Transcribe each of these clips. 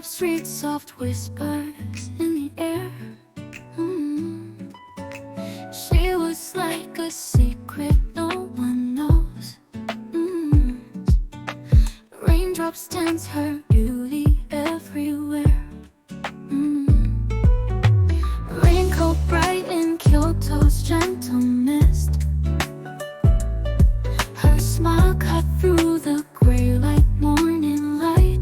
sweet soft whispers in the air. She was like a secret no one knows. Raindrops dance her beauty everywhere. Raincoat bright in Kyoto's gentle mist. Her smile cut through the gray like morning light.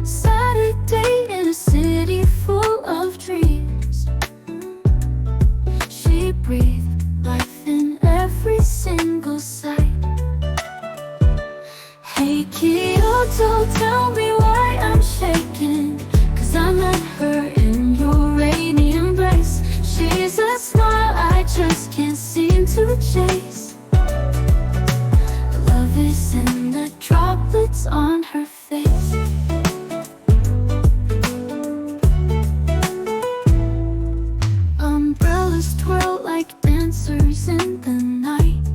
Saturday in a city full of dreams. She breathed life in every single sight. Hey Kyoto, tell me why I'm shaking, 'cause I met her in your rainy embrace. She's a smile I just can't seem to chase. Love is in the droplets on her face. Umbrellas twirl like dancers in the night.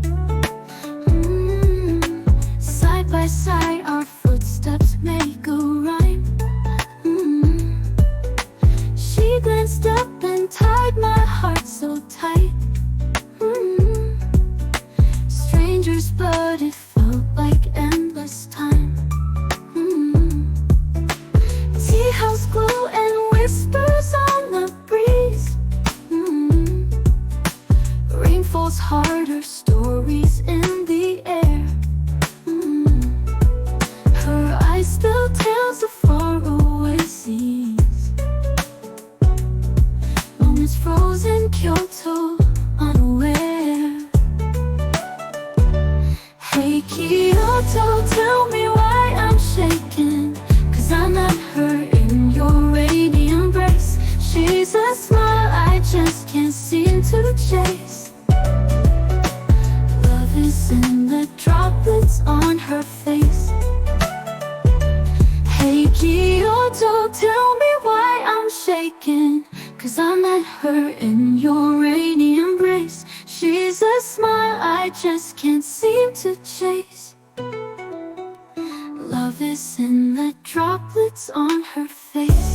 Side by side our footsteps make a rhyme. She glanced up and tied my heart so tight. Strangers but it felt like endless time. Teahouse glow and whispers on the breeze. Rain falls harder, stories in the air. Her eyes still tales of faraway seas. Moments frozen Kyoto unaware. Hey Kyoto, tell me why I'm shaking, 'cause I met her in your rainy embrace. She's a smile I just can't seem to chase. Love is in the droplets on her face. Hey Kyoto, tell me why I'm shaking, 'cause I met her in your rainy embrace. She's a smile I just can't seem to chase. Love is in the droplets on her face.